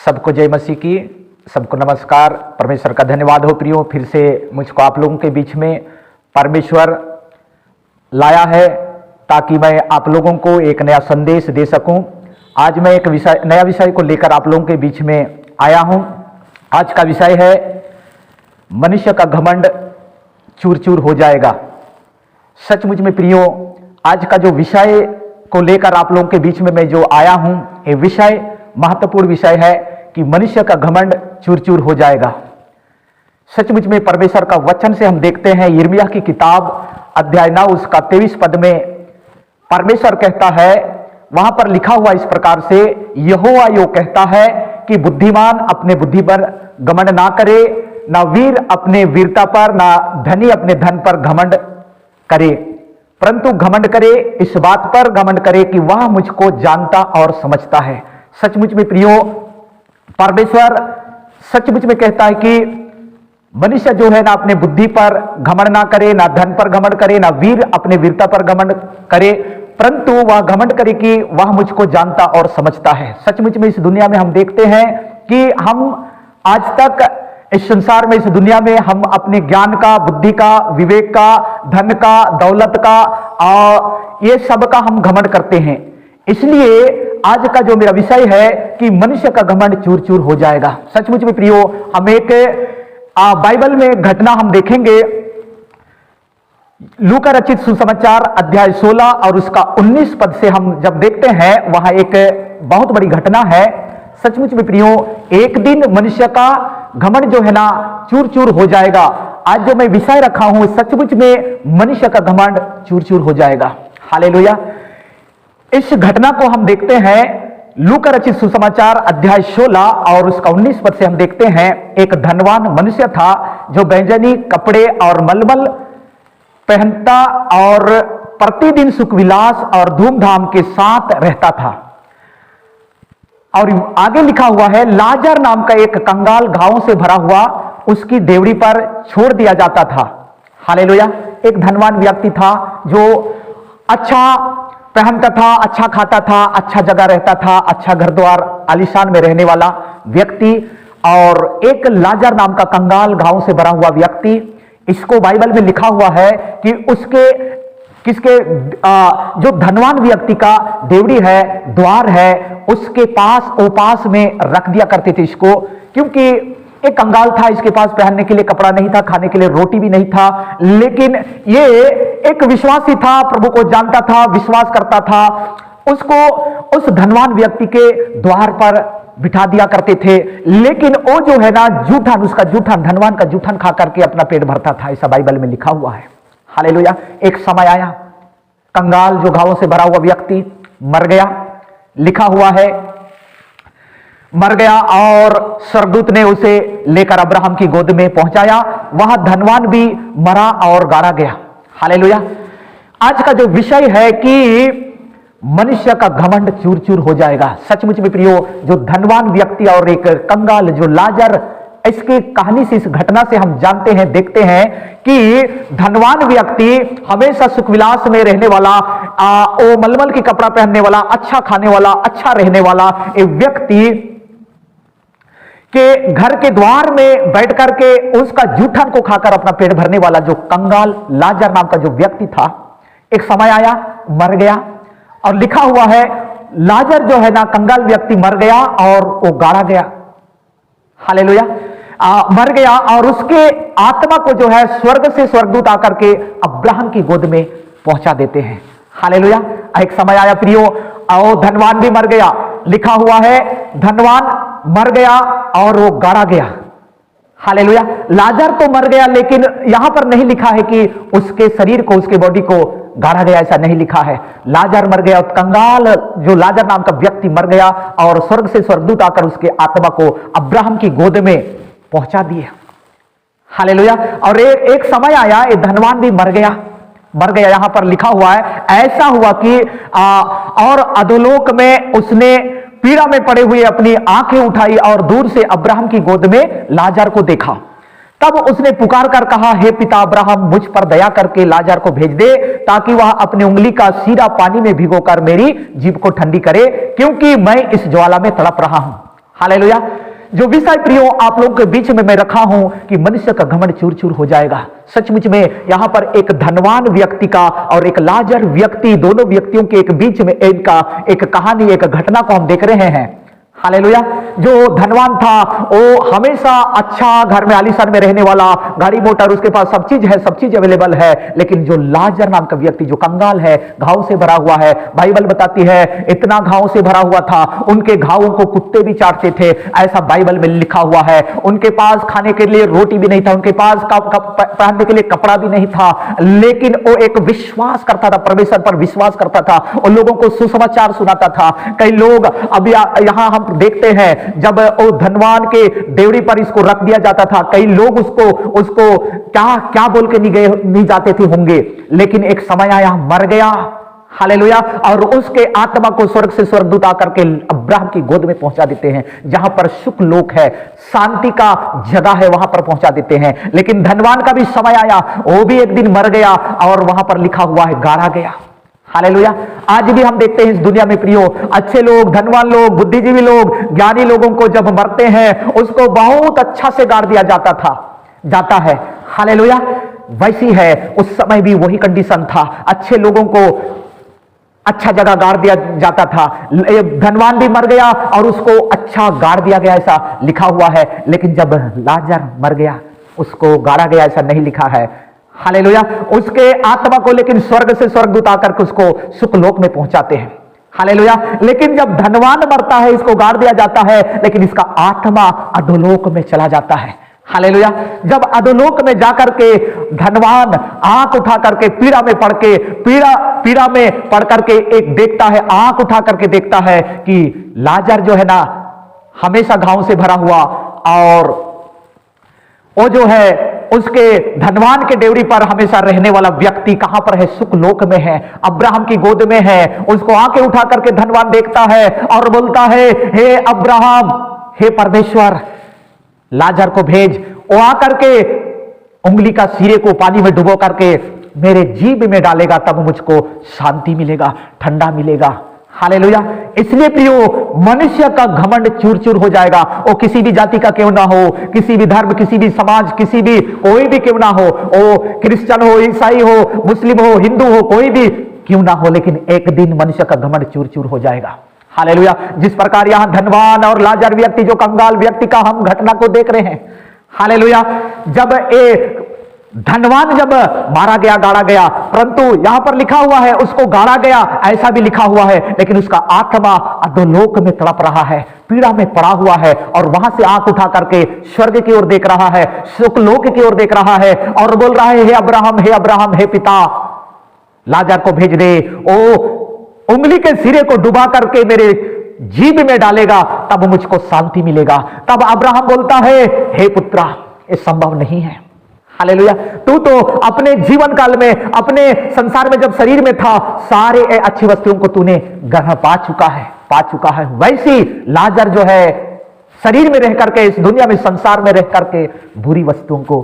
सबको जय मसीह की, सबको नमस्कार। परमेश्वर का धन्यवाद हो प्रियो, फिर से मुझको आप लोगों के बीच में परमेश्वर लाया है ताकि मैं आप लोगों को एक नया संदेश दे सकूं। आज मैं एक नया विषय को लेकर आप लोगों के बीच में आया हूं। आज का विषय है मनुष्य का घमंड चूर चूर हो जाएगा। सचमुच में प्रियो, आज का जो विषय को लेकर आप लोगों के बीच में मैं जो आया हूं, ये विषय महत्वपूर्ण विषय है कि मनुष्य का घमंड चूर चूर हो जाएगा। सचमुच में परमेश्वर का वचन से हम देखते हैं, यिर्मयाह की किताब अध्याय 9 उसका 23 पद में परमेश्वर कहता है, वहां पर लिखा हुआ इस प्रकार से, यहोवा यो कहता है कि बुद्धिमान अपने बुद्धि पर घमंड ना करे, ना वीर अपने वीरता पर, ना धनी अपने धन पर घमंड करे, परंतु घमंड करे इस बात पर घमंड करे कि वह मुझको जानता और समझता है। सचमुच में प्रियो, परमेश्वर सचमुच में कहता है कि मनुष्य जो है ना अपने बुद्धि पर घमंड ना करे, ना धन पर घमंड करे, ना वीर अपने वीरता पर घमंड करे, परंतु वह घमंड करे कि वह मुझको जानता और समझता है। सचमुच में इस दुनिया में हम देखते हैं कि हम आज तक इस संसार में, इस दुनिया में हम अपने ज्ञान का, बुद्धि का, विवेक का, धन का, दौलत का, ये सब का हम घमंड करते हैं। इसलिए आज का जो मेरा विषय है कि मनुष्य का घमंड चूर चूर हो जाएगा। सचमुच में प्रियो, हम एक बाइबल में घटना हम देखेंगे, लूका रचित सुसमाचार अध्याय 16 और उसका 19 पद से हम जब देखते हैं, वहां एक बहुत बड़ी घटना है। सचमुच में प्रियो, एक दिन मनुष्य का घमंड जो है ना चूर चूर हो जाएगा। आज जो मैं विषय रखा हूं, सचमुच में मनुष्य का घमंड चूर चूर हो जाएगा। हालेलुया। इस घटना को हम देखते हैं लूका रचित सुसमाचार अध्याय 16 और उसका 19 पद से हम देखते हैं, एक धनवान मनुष्य था जो बैंजनी कपड़े और मलमल पहनता और प्रतिदिन सुख विलास और धूमधाम के साथ रहता था। और आगे लिखा हुआ है, लाजर नाम का एक कंगाल घावों से भरा हुआ उसकी डेवड़ी पर छोड़ दिया जाता था। हालेलुया। एक धनवान व्यक्ति था जो अच्छा पहनता था, अच्छा खाता था, अच्छा जगह रहता था, अच्छा घर द्वार आलीशान में रहने वाला व्यक्ति, और एक लाजर नाम का कंगाल घावों से भरा हुआ व्यक्ति। इसको बाइबल में लिखा हुआ है कि उसके किसके जो धनवान व्यक्ति का डेवड़ी है, द्वार है, उसके पास में रख दिया करते थे इसको, क्योंकि एक कंगाल था, इसके पास पहनने के लिए कपड़ा नहीं था, खाने के लिए रोटी भी नहीं था, लेकिन ये एक विश्वासी था, प्रभु को जानता था, विश्वास करता था। उसको उस धनवान व्यक्ति के द्वार पर बिठा दिया करते थे, लेकिन वो जो है ना धनवान का जूठन खा करके अपना पेट भरता था। ऐसा बाइबल में लिखा हुआ है। हालेलुया। एक समय आया, कंगाल जो घावों से भरा हुआ व्यक्ति मर गया। लिखा हुआ है मर गया और स्वर्गदूत ने उसे लेकर अब्राहम की गोद में पहुंचाया। वहां धनवान भी मरा और गाड़ा गया। हालेलुया। आज का जो विषय है कि मनुष्य का घमंड चूर चूर हो जाएगा। सचमुच में प्रियो, जो धनवान व्यक्ति और एक कंगाल जो लाजर, इसकी कहानी से, इस घटना से हम जानते हैं, देखते हैं कि धनवान व्यक्ति हमेशा सुख विलास में रहने वाला, वो मलमल की कपड़ा पहनने वाला, अच्छा खाने वाला, अच्छा रहने वाला एक व्यक्ति के घर के द्वार में बैठ करके उसका जूठन को खाकर अपना पेट भरने वाला जो कंगाल लाजर नाम का जो व्यक्ति था, एक समय आया, मर गया। और लिखा हुआ है, लाजर जो है ना कंगाल व्यक्ति मर गया और वो गाड़ा गया। हालेलुया। मर गया और उसके आत्मा को जो है स्वर्ग से स्वर्गदूत आकर के अब्राहम की गोद में पहुंचा देते हैं। हालेलुया। एक समय आया प्रियो, और धनवान भी मर गया। लिखा हुआ है, धनवान मर गया और वो गाड़ा गया। हालेलुया। लाजर तो मर गया, लेकिन यहां पर नहीं लिखा है कि उसके शरीर को, उसके बॉडी को गाड़ा गया, ऐसा नहीं लिखा है। लाजर मर गया, कंगाल जो लाजर नाम का व्यक्ति मर गया और स्वर्ग से स्वर्गदूत आकर उसके आत्मा को अब्राहम की गोद में पहुंचा दिया। हालेलुया। और एक समय आया, एक धनवान भी मर गया। यहां पर लिखा हुआ है, ऐसा हुआ कि और अधोलोक में उसने पीड़ा में पड़े हुए अपनी आंखें उठाई और दूर से अब्राहम की गोद में लाजर को देखा। तब उसने पुकार कर कहा, हे पिता अब्राहम, मुझ पर दया करके लाजर को भेज दे, ताकि वह अपनी उंगली का सीरा पानी में भिगोकर मेरी जीभ को ठंडी करे, क्योंकि मैं इस ज्वाला में तड़प रहा हूं। हालेलुया। जो विषय प्रियो आप लोगों के बीच में मैं रखा हूं कि मनुष्य का घमंड चूर चूर हो जाएगा। सचमुच में यहां पर एक धनवान व्यक्ति का और एक लाजर व्यक्ति, दोनों व्यक्तियों के एक बीच में इनका एक कहानी, एक घटना को हम देख रहे हैं। हालेलुया। जो धनवान था वो हमेशा अच्छा घर में आलीशान में रहने वाला, गाड़ी मोटर उसके पास सब चीज है, सब चीज अवेलेबल है। लेकिन जो लाजर नाम का व्यक्ति जो कंगाल है, घाव से भरा हुआ है, बाइबल बताती है इतना घाव से भरा हुआ था, उनके घावों को कुत्ते भी चाटते थे, ऐसा बाइबल में लिखा हुआ है। उनके पास खाने के लिए रोटी भी नहीं था, उनके पास पहनने के लिए कपड़ा भी नहीं था, लेकिन वो एक विश्वास करता था, परमेश्वर पर विश्वास करता था, उन लोगों को सुसमाचार सुनाता था। कई लोग अब यहां हम देखते हैं जब वो धनवान के देवड़ी पर इसको रख दिया जाता था, कई लोग उसको क्या क्या बोल के नहीं जाते थे होंगे, लेकिन एक समय आया मर गया। हालेलुया। और उसके आत्मा को स्वर्ग से स्वर्गदूत आकर के अब्राहम की गोद में पहुंचा देते हैं, जहां पर सुख लोक है, शांति का जगह है, वहां पर पहुंचा देते हैं। लेकिन धनवान का भी समय आया, वो भी एक दिन मर गया और वहां पर लिखा हुआ है गाड़ा गया। हालेलुया। आज भी हम देखते हैं इस दुनिया में प्रियो, अच्छे लोग, धनवान लोग, बुद्धिजीवी लोग, ज्ञानी लोगों को जब मरते हैं उसको बहुत अच्छा से गाड़ दिया जाता है। हालेलुया। वैसी है उस समय भी वही कंडीशन था, अच्छे लोगों को अच्छा जगह गाड़ दिया जाता था। धनवान भी मर गया और उसको अच्छा गाड़ दिया गया, ऐसा लिखा हुआ है। लेकिन जब लाजर मर गया उसको गाड़ा गया, ऐसा नहीं लिखा है। हालेलुया। उसके आत्मा को लेकिन स्वर्ग से स्वर्गदूत आकर के उसको सुख लोक में पहुंचाते हैं। हालेलुया। लेकिन जब धनवान मरता है इसको गाड़ दिया जाता है, लेकिन इसका आत्मा अधोलोक में चला जाता है। हालेलुया। जब अधोलोक में जाकर के धनवान आंख उठा करके पीड़ा में पड़ करके एक देखता है, आंख उठा करके देखता है कि लाजर जो है ना हमेशा घाव से भरा हुआ, और वो जो है उसके धनवान के डेवड़ी पर हमेशा रहने वाला व्यक्ति कहां पर है? सुख लोक में है, अब्राहम की गोद में है। उसको आंखें उठा करके धनवान देखता है और बोलता है, हे अब्राहम, हे परमेश्वर, लाजर को भेज, वो आकर के उंगली का सिरे को पानी में डुबो करके मेरे जीभ में डालेगा, तब मुझको शांति मिलेगा, ठंडा मिलेगा। हालेलुया। इसलिए प्रियो, मनुष्य का घमंड चूर चूर हो जाएगा। वो किसी भी जाति का क्यों ना हो, किसी भी धर्म, किसी भी समाज, किसी भी कोई भी क्यों ना हो, वो क्रिश्चियन हो, ईसाई हो, मुस्लिम हो, हिंदू हो, कोई भी क्यों ना हो, लेकिन एक दिन मनुष्य का घमंड चूर चूर हो जाएगा। हालेलुया। जिस प्रकार यहां धनवान और लाजर व्यक्ति, जो कंगाल व्यक्ति का हम घटना को देख रहे हैं। हालेलुया। जब एक धनवान जब मारा गया, गाड़ा गया, परंतु यहां पर लिखा हुआ है उसको गाड़ा गया, ऐसा भी लिखा हुआ है, लेकिन उसका आत्मा अधोलोक में तड़प रहा है, पीड़ा में पड़ा हुआ है, और वहां से आंख उठा करके स्वर्ग की ओर देख रहा है, सुखलोक की ओर देख रहा है, और बोल रहा है, हे अब्राहम, हे अब्राहम, हे पिता, लाजर को भेज दे, ओ उंगली के सिरे को डुबा करके मेरे जीभ में डालेगा, तब मुझको शांति मिलेगा। तब अब्राहम बोलता है, हे पुत्रा, ये संभव नहीं है। हालेलुया। तू तो अपने जीवन काल में, अपने संसार में जब शरीर में था, सारे अच्छी वस्तुओं को तूने ग्रहण पा चुका है। वैसी लाजर जो है शरीर में रह करके, इस दुनिया में, संसार में रह करके बुरी वस्तुओं को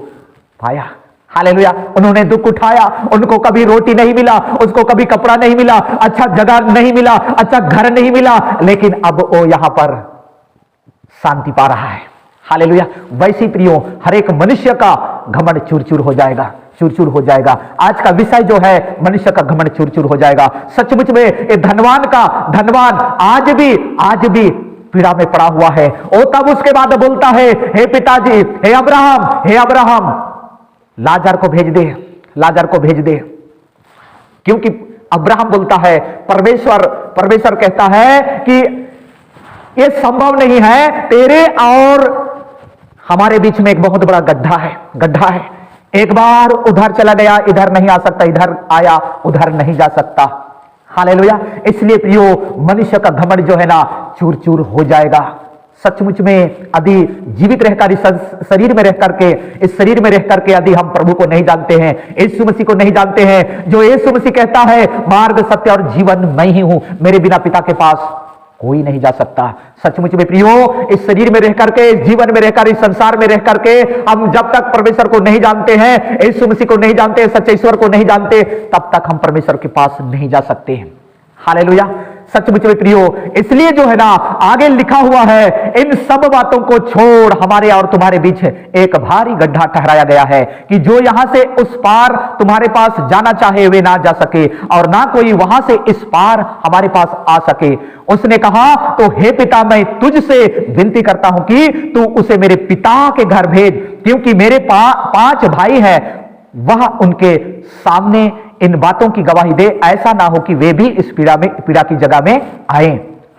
पाया। हालेलुया। उन्होंने दुख उठाया, उनको कभी रोटी नहीं मिला, उसको कभी कपड़ा नहीं मिला, अच्छा जगह नहीं मिला, अच्छा घर नहीं मिला, लेकिन अब वो यहां पर शांति पा रहा है। हालेलुया। वैसी प्रियो, हर एक मनुष्य का घमंड चूर चूर हो जाएगा। आज का विषय जो है, मनुष्य का घमंड चूर चूर हो जाएगा। सचमुच में ये धनवान आज भी पीड़ा में पड़ा हुआ है। और तब उसके बाद बोलता है, हे पिताजी, हे अब्राहम, लाजर को भेज दे। क्योंकि अब्राहम बोलता है, परमेश्वर कहता है कि यह संभव नहीं है, तेरे और हमारे बीच में एक बहुत बड़ा गड्ढा है। एक बार उधर चला गया, इधर नहीं आ सकता, इधर आया, उधर नहीं जा सकता। हालेलुया। इसलिए प्रियो, मनुष्य का घमंड जो है ना चूर चूर हो जाएगा। सचमुच में यदि जीवित रहकर इस शरीर में रह करके यदि हम प्रभु को नहीं जानते हैं, यीशु मसीह को नहीं जानते हैं, जो यीशु मसीह कहता है, मार्ग, सत्य और जीवन मैं ही हूं, मेरे बिना पिता के पास कोई नहीं जा सकता। सचमुच में प्रियो, इस शरीर में रह करके, इस जीवन में रहकर, इस संसार में रह करके हम जब तक परमेश्वर को नहीं जानते हैं, यीशु मसीह को नहीं जानते, सच्चे ईश्वर को नहीं जानते, तब तक हम परमेश्वर के पास नहीं जा सकते हैं। हालेलुया। सचमुच में प्रियो, इसलिए जो है ना आगे लिखा हुआ है, इन सब बातों को छोड़ हमारे और तुम्हारे बीच एक भारी गड्ढा ठहराया गया है कि जो यहां से उस पार तुम्हारे पास जाना चाहे वे ना जा सके और ना कोई वहां से इस पार हमारे पास आ सके। उसने कहा, तो हे पिता, मैं तुझसे विनती करता हूं कि तू उसे मेरे पिता के घर भेज, क्योंकि मेरे 5 भाई हैं। वह उनके सामने इन बातों की गवाही दे, ऐसा ना हो कि वे भी इस पीड़ा की जगह में आए।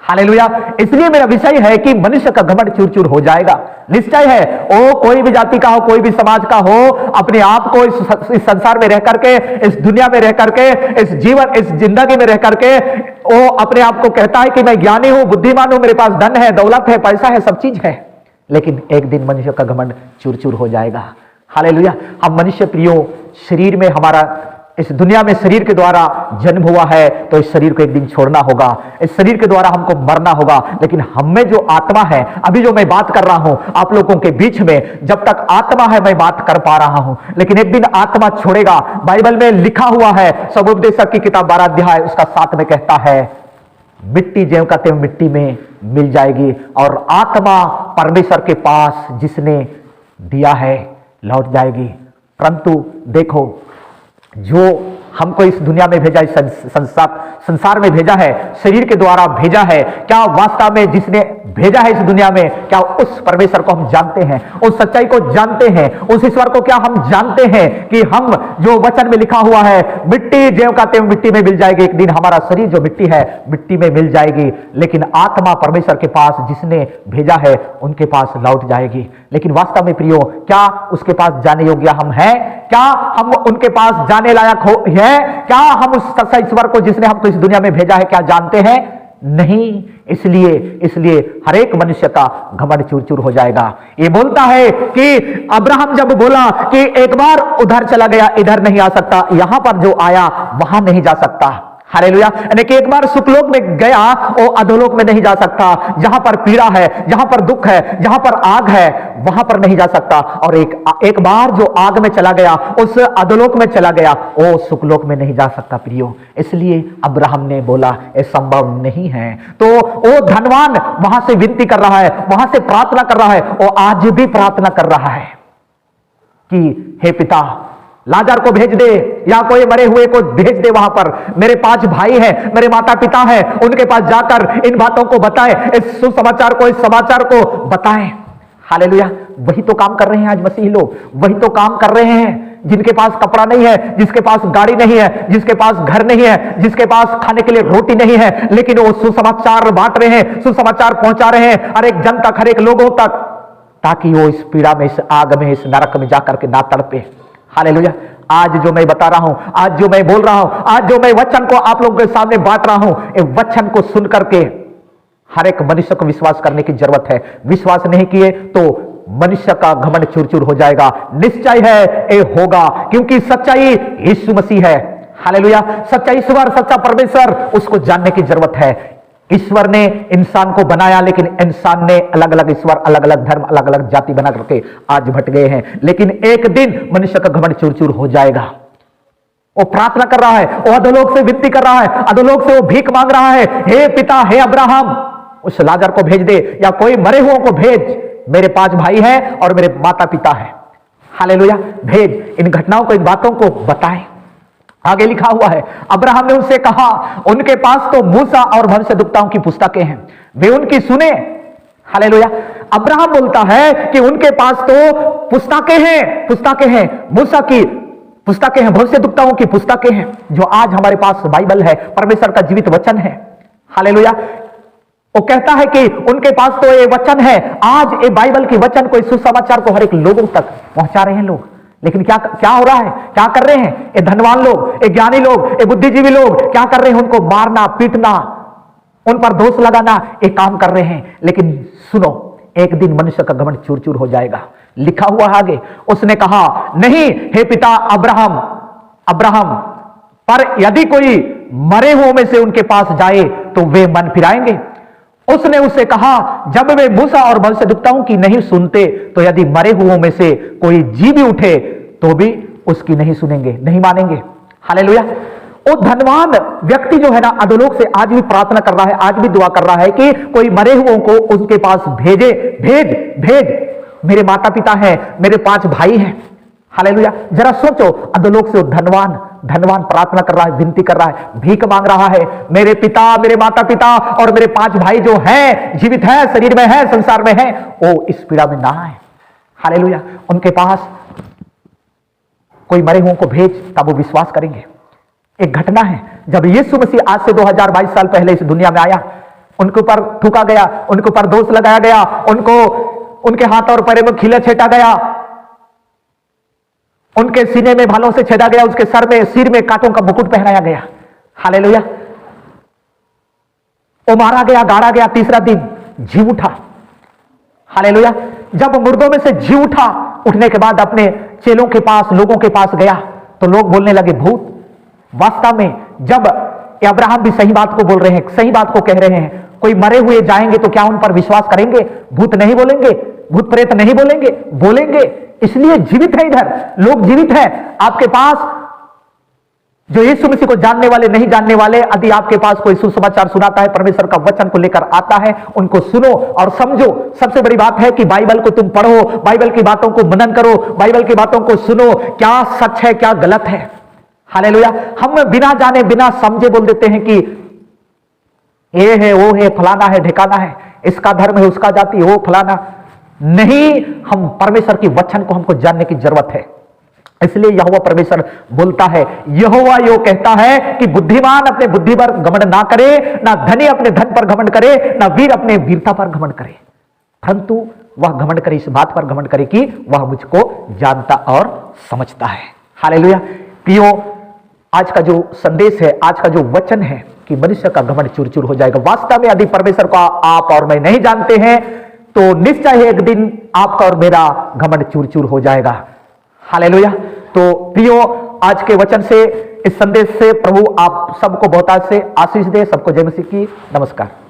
हालेलुया। इसलिए मेरा विषय है कि मनुष्य का घमंड चूर चूर हो जाएगा। निश्चय है, वो कोई भी जाति का हो, कोई भी समाज का हो, अपने आप को इस संसार में रह करके, इस दुनिया में रह करके, इस जिंदगी में रह करके वो अपने आप को कहता है कि मैं ज्ञानी हूं, बुद्धिमान हूं, मेरे पास धन है, दौलत है, पैसा है, सब चीज है। लेकिन एक दिन मनुष्य का घमंड चूर चूर हो जाएगा। हालेलुया। हम मनुष्य प्रियो, शरीर में हमारा इस दुनिया में शरीर के द्वारा जन्म हुआ है, तो इस शरीर को एक दिन छोड़ना होगा, इस शरीर के द्वारा हमको मरना होगा। लेकिन हम में जो आत्मा है, अभी जो मैं बात कर रहा हूं आप लोगों के बीच में, जब तक आत्मा है मैं बात कर पा रहा हूं, लेकिन एक दिन आत्मा छोड़ेगा। बाइबल में लिखा हुआ है, सबोपदेशक की किताब 12 अध्याय उसका 7 में कहता है, मिट्टी ज्यों का त्यों मिट्टी में मिल जाएगी और आत्मा परमेश्वर के पास जिसने दिया है लौट जाएगी। परंतु देखो, जो हमको इस दुनिया में भेजा, इस संसार में भेजा है, शरीर के द्वारा भेजा है, क्या वास्तव में जिसने भेजा है इस दुनिया में, क्या उस परमेश्वर को हम जानते हैं, उस सच्चाई को जानते हैं, उस ईश्वर को क्या हम जानते हैं कि हम जो वचन में लिखा हुआ है, मिट्टी ज्यों का त्यों मिट्टी में मिल जाएगी। एक दिन हमारा शरीर जो मिट्टी है मिट्टी में मिल जाएगी, लेकिन आत्मा परमेश्वर के पास जिसने भेजा है उनके पास लौट जाएगी। लेकिन वास्तव में प्रियो, क्या उसके पास जाने योग्य हम हैं? क्या हम उनके पास जाने लायक है? क्या हम उस सच्चा ईश्वर को जिसने हमको इस दुनिया में भेजा है क्या जानते हैं? नहीं। इसलिए हर एक मनुष्य का घमंड चूर चूर हो जाएगा। ये बोलता है कि अब्राहम जब बोला कि एक बार उधर चला गया, इधर नहीं आ सकता, यहां पर जो आया वहां नहीं जा सकता। हालेलुया। यानी कि एक बार सुखलोक में गया, वो अधोलोक में नहीं जा सकता। जहां पर पीड़ा है, जहां पर दुख है, जहां पर आग है, वहां पर नहीं जा सकता। और एक बार जो आग में चला गया, उस अधोलोक में चला गया, वो सुखलोक में नहीं जा सकता प्रियो। इसलिए अब्राहम ने बोला ये संभव नहीं है। तो वो धनवान वहां से विनती कर रहा है, वहां से प्रार्थना कर रहा है, वो आज भी प्रार्थना कर रहा है कि हे पिता, लाजर को भेज दे या कोई मरे हुए को भेज दे वहां पर। मेरे 5 भाई हैं, मेरे माता पिता हैं, उनके पास जाकर इन बातों को बताएं, इस सुसमाचार को, इस समाचार को बताएं। हालेलुया। वही तो काम कर रहे हैं आज मसीही लोग, वही तो काम कर रहे हैं जिनके पास कपड़ा नहीं है, जिसके पास गाड़ी नहीं है, जिसके पास घर नहीं है, जिसके पास खाने के लिए रोटी नहीं है, लेकिन वो सुसमाचार बांट रहे हैं, सुसमाचार पहुंचा रहे हैं हर एक जन तक, हर एक लोगों तक, ताकि वो इस पीड़ा में, इस आग में, इस नरक में जाकर के ना तड़पे। हालेलुया। आज जो मैं बता रहा हूं, आज जो मैं बोल रहा हूं, आज जो मैं वचन को आप लोगों के सामने बांट रहा हूं, ये वचन को सुन करके हर एक मनुष्य को विश्वास करने की जरूरत है। विश्वास नहीं किए तो मनुष्य का घमंड चूर चूर हो जाएगा। निश्चय है ये होगा, क्योंकि सच्चाई यीशु मसीह है। हालेलुया। सच्चा ईश्वर, सच्चा परमेश्वर, उसको जानने की जरूरत है। ईश्वर ने इंसान को बनाया, लेकिन इंसान ने अलग अलग ईश्वर, अलग अलग धर्म, अलग अलग जाति बना करके आज भट गए हैं। लेकिन एक दिन मनुष्य का घमंड चूर चूर हो जाएगा। वो प्रार्थना कर रहा है, वो अधोलोक से विनती कर रहा है, अधोलोक से वो भीख मांग रहा है, हे पिता, हे अब्राहम, उस लाजर को भेज दे या कोई मरे हुओं को भेज, मेरे 5 भाई हैं और मेरे माता पिता हैं। हालेलुया। भेज, इन घटनाओं को, इन बातों को बताएं। आगे लिखा हुआ है, अब्राहम ने उनसे कहा, उनके पास तो मूसा और भविष्यद्वक्ताओं की पुस्तकें हैं, वे उनकी सुने। हालेलुया। अब्राहम बोलता है कि उनके पास तो पुस्तकें हैं, मूसा की पुस्तकें हैं, भविष्यद्वक्ताओं की पुस्तकें हैं, जो आज हमारे पास बाइबल है, परमेश्वर का जीवित वचन है। हालेलुया। वो कहता है कि उनके पास तो ये वचन है। आज ये बाइबल के वचन को, इस सुसमाचार को हर एक लोगों तक पहुंचा रहे हैं लोग। लेकिन क्या हो रहा है, क्या कर रहे हैं ये धनवान लोग, ये ज्ञानी लोग, ये बुद्धिजीवी लोग? क्या कर रहे हैं? उनको मारना, पीटना, उन पर दोष लगाना, ये काम कर रहे हैं। लेकिन सुनो, एक दिन मनुष्य का घमंड चूर चूर हो जाएगा। लिखा हुआ आगे, उसने कहा, नहीं हे पिता अब्राहम, पर यदि कोई मरे हुओं में से उनके पास जाए तो वे मन फिराएंगे। उसने उससे कहा, जब वे मूसा और भविष्यद्वक्ताओं की नहीं सुनते, तो यदि मरे हुओं में से कोई जी भी उठे तो भी उसकी नहीं सुनेंगे, नहीं मानेंगे। हालेलुया। वो धनवान व्यक्ति जो है ना अधोलोक से आज भी प्रार्थना कर रहा है, आज भी दुआ कर रहा है कि कोई मरे हुओं को उसके पास भेजे, भेज भेज। मेरे माता पिता हैं, मेरे 5 भाई हैं। हालेलुया। जरा सोचो, अधोलोक से धनवान धनवान प्रार्थना कर रहा है, विनती कर रहा है, भीख मांग रहा है, मेरे पिता, मेरे माता पिता और मेरे 5 भाई जो हैं, जीवित हैं, शरीर में हैं, संसार में हैं, वो इस पीड़ा में ना आए। हालेलुया। उनके पास कोई मरे हुओं को भेज, तब वो विश्वास करेंगे। एक घटना है, जब यीशु मसीह आज से 2022 साल पहले इस दुनिया में आया, उनके ऊपर थूका गया, उनके ऊपर दोष लगाया गया, उनको उनके हाथ और पैरों में खीले छेटा गया, उनके सीने में भालों से छेदा गया, उसके सिर में कांटों का मुकुट पहनाया गया। हालेलुया। वो मारा गया, गाड़ा गया, तीसरा दिन जी उठा। हालेलुया। जब मुर्दों में से जी उठा, उठने के बाद अपने चेलों के पास, लोगों के पास गया, तो लोग बोलने लगे भूत। वास्तव में जब अब्राहम भी सही बात को बोल रहे हैं, सही बात को कह रहे हैं, कोई मरे हुए जाएंगे तो क्या उन पर विश्वास करेंगे? भूत नहीं बोलेंगे, भूत प्रेत नहीं बोलेंगे, बोलेंगे। इसलिए जीवित है, इधर लोग जीवित हैं आपके पास। जो यीशु मसीह को जानने वाले, नहीं जानने वाले, यदि आपके पास कोई सुसमाचार सुनाता है, परमेश्वर का वचन को लेकर आता है, उनको सुनो और समझो। सबसे बड़ी बात है कि बाइबल को तुम पढ़ो, बाइबल की बातों को मनन करो, बाइबल की बातों को सुनो, क्या सच है, क्या गलत है। हालेलुया। हम बिना जाने, बिना समझे बोल देते हैं कि ये है, वो है, फलाना है, ढिकाना है, इसका धर्म है, उसका जाति, वो फलाना नहीं। हम परमेश्वर की वचन को हमको जानने की जरूरत है। इसलिए यहोवा परमेश्वर बोलता है, यहोवा यो कहता है कि बुद्धिमान अपने बुद्धि पर घमंड ना करे, ना धनी अपने धन पर घमंड करे, ना वीर अपने वीरता पर घमंड करे, परंतु वह घमंड करे, इस बात पर घमंड करे कि वह मुझको जानता और समझता है। हालेलुया। प्रियो, आज का जो संदेश है, आज का जो वचन है कि मनुष्य का घमंड चूर चूर हो जाएगा। वास्तव में यदि परमेश्वर को आप और मैं नहीं जानते हैं, तो निश्चय एक दिन आपका और मेरा घमंड चूर चूर हो जाएगा। हालेलुया। तो प्रियो, आज के वचन से, इस संदेश से प्रभु आप सबको बहुत से आशीष दे। सबको जय मसीह की। नमस्कार।